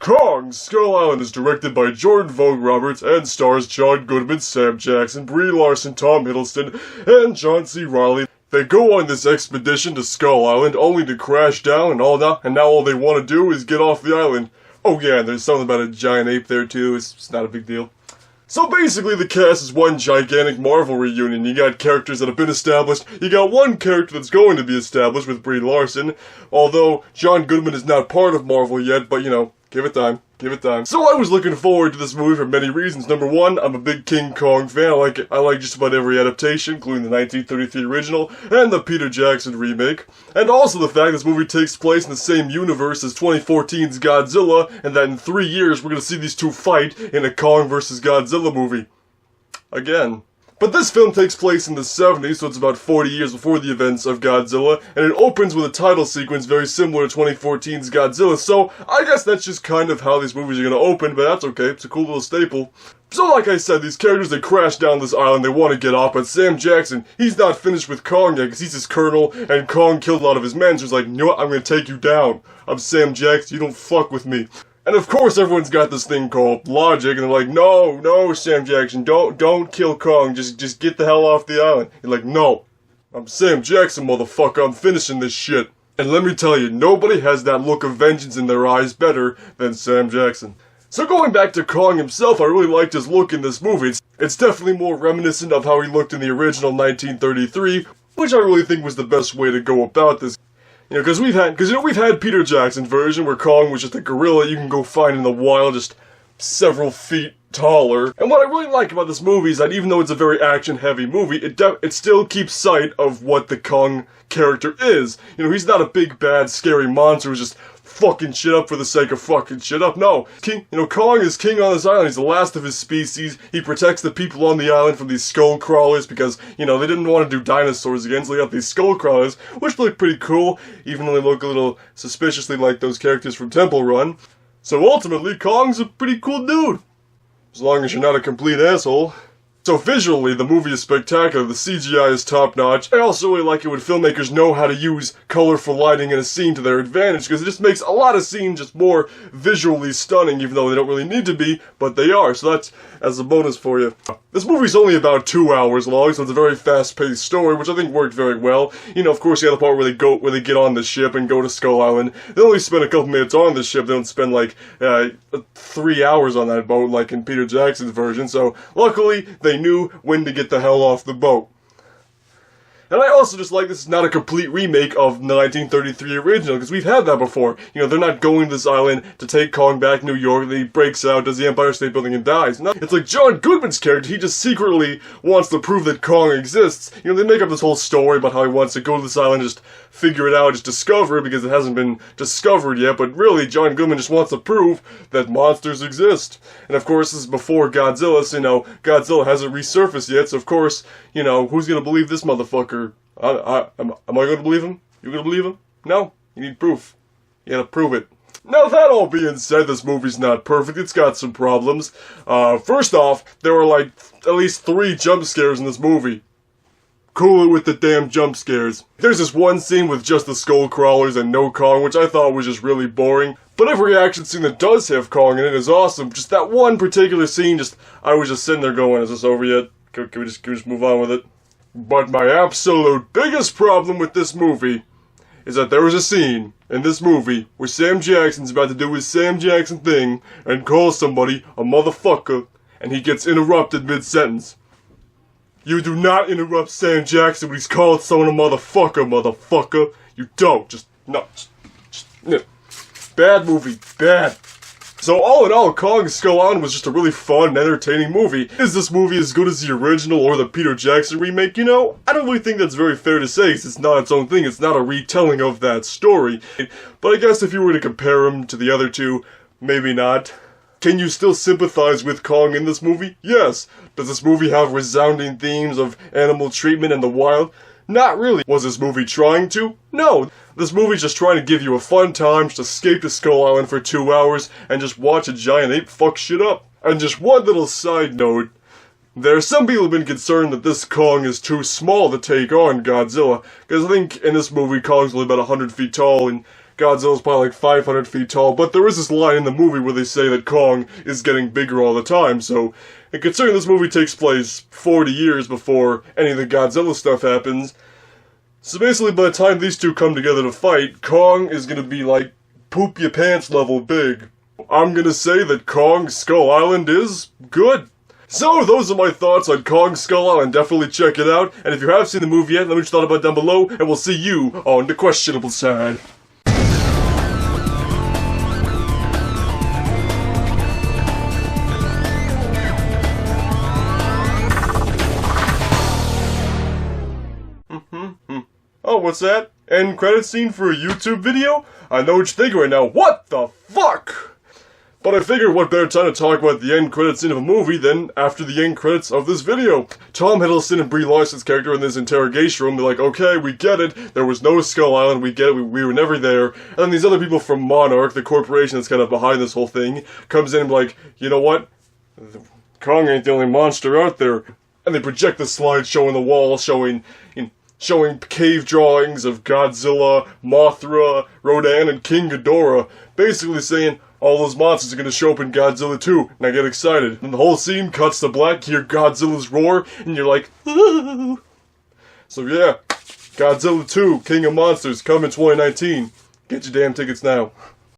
Kong Skull Island is directed by Jordan Vogt-Roberts and stars John Goodman, Sam Jackson, Brie Larson, Tom Hiddleston, and John C. Reilly. They go on this expedition to Skull Island only to crash down and now all they want to do is get off the island. Oh yeah, and there's something about a giant ape there too, it's not a big deal. So basically the cast is one gigantic Marvel reunion. You got characters that have been established, you got one character that's going to be established with Brie Larson, although John Goodman is not part of Marvel yet, but you know, give it time. Give it time. So I was looking forward to this movie for many reasons. Number one, I'm a big King Kong fan. I like just about every adaptation, including the 1933 original and the Peter Jackson remake. And also the fact this movie takes place in the same universe as 2014's Godzilla, and that in 3 years we're gonna see these two fight in a Kong vs. Godzilla movie. Again. But this film takes place in the 70s, so it's about 40 years before the events of Godzilla, and it opens with a title sequence very similar to 2014's Godzilla, so I guess that's just kind of how these movies are gonna open, but that's okay, it's a cool little staple. So like I said, these characters, they crash down this island, they want to get off, but Sam Jackson, he's not finished with Kong yet, because he's his colonel, and Kong killed a lot of his men, so he's like, you know what, I'm gonna take you down. I'm Sam Jackson, you don't fuck with me. And of course everyone's got this thing called logic, and they're like, no, Sam Jackson, don't kill Kong, just get the hell off the island. You're like, no, I'm Sam Jackson, motherfucker, I'm finishing this shit. And let me tell you, nobody has that look of vengeance in their eyes better than Sam Jackson. So going back to Kong himself, I really liked his look in this movie. It's definitely more reminiscent of how he looked in the original 1933, which I really think was the best way to go about this. You know, because we've had Peter Jackson's version where Kong was just a gorilla you can go find in the wild, just several feet taller. And what I really like about this movie is that even though it's a very action-heavy movie, it still keeps sight of what the Kong character is. You know, he's not a big, bad, scary monster who's just fucking shit up for the sake of fucking shit up. No, Kong is king on this island. He's the last of his species. He protects the people on the island from these skull crawlers because, you know, they didn't want to do dinosaurs again, so they got these skull crawlers, which look pretty cool, even though they look a little suspiciously like those characters from Temple Run. So ultimately, Kong's a pretty cool dude. As long as you're not a complete asshole. So visually, the movie is spectacular, the CGI is top-notch. I also really like it when filmmakers know how to use colorful lighting in a scene to their advantage, because it just makes a lot of scenes just more visually stunning, even though they don't really need to be, but they are, so that's as a bonus for you. This movie's only about 2 hours long, so it's a very fast-paced story, which I think worked very well. You know, of course, you have the part where they get on the ship and go to Skull Island. They only spend a couple minutes on the ship, they don't spend like 3 hours on that boat, like in Peter Jackson's version, so luckily, they knew when to get the hell off the boat. And I also just like this is not a complete remake of the 1933 original, because we've had that before. You know, they're not going to this island to take Kong back to New York, and he breaks out, does the Empire State Building, and dies. No, it's like John Goodman's character, he just secretly wants to prove that Kong exists. You know, they make up this whole story about how he wants to go to this island and just figure it out, just discover it, because it hasn't been discovered yet, but really, John Goodman just wants to prove that monsters exist. And of course, this is before Godzilla, so, you know, Godzilla hasn't resurfaced yet, so of course, you know, who's gonna believe this motherfucker? Am I gonna believe him? You gonna believe him? No? You need proof. You gotta prove it. Now that all being said, this movie's not perfect, it's got some problems. First off, there were like at least 3 jump scares in this movie. Cool it with the damn jump scares. There's this one scene with just the skull crawlers and no Kong, which I thought was just really boring. But every action scene that does have Kong in it is awesome. Just that one particular scene, I was just sitting there going, is this over yet? Can we just move on with it? But my absolute biggest problem with this movie is that there was a scene in this movie where Sam Jackson's about to do his Sam Jackson thing and call somebody a motherfucker, and he gets interrupted mid-sentence. You do not interrupt Sam Jackson when he's called someone a motherfucker. You don't. No. Bad movie. Bad. So all in all, Kong Skull Island was just a really fun and entertaining movie. Is this movie as good as the original or the Peter Jackson remake? You know, I don't really think that's very fair to say, because it's not its own thing, it's not a retelling of that story. But I guess if you were to compare them to the other two, maybe not. Can you still sympathize with Kong in this movie? Yes. Does this movie have resounding themes of animal treatment and the wild? Not really. Was this movie trying to? No. This movie's just trying to give you a fun time, just escape to Skull Island for 2 hours, and just watch a giant ape fuck shit up. And just one little side note, there are some people who've been concerned that this Kong is too small to take on Godzilla, because I think in this movie Kong's only about 100 feet tall, and Godzilla's probably like 500 feet tall, but there is this line in the movie where they say that Kong is getting bigger all the time, so, and considering this movie takes place 40 years before any of the Godzilla stuff happens, so basically by the time these two come together to fight, Kong is gonna be like poop your pants level big. I'm gonna say that Kong Skull Island is good. So, those are my thoughts on Kong Skull Island. Definitely check it out. And if you have seen the movie yet, let me know what you thought about it down below, and we'll see you on the questionable side. Oh, what's that? End credit scene for a YouTube video? I know what you're thinking right now. What the fuck? But I figured what better time to talk about the end credits scene of a movie than after the end credits of this video. Tom Hiddleston and Brie Larson's character in this interrogation room, they're like, okay, we get it, there was no Skull Island, we get it, we were never there. And then these other people from Monarch, the corporation that's kind of behind this whole thing, comes in and like, you know what? Kong ain't the only monster out there. And they project the slideshow on the wall showing cave drawings of Godzilla, Mothra, Rodan, and King Ghidorah, basically saying, all those monsters are gonna show up in Godzilla 2, and I get excited. And the whole scene cuts to black, you hear Godzilla's roar, and you're like, ooh. So yeah, Godzilla 2, King of Monsters, coming 2019. Get your damn tickets now.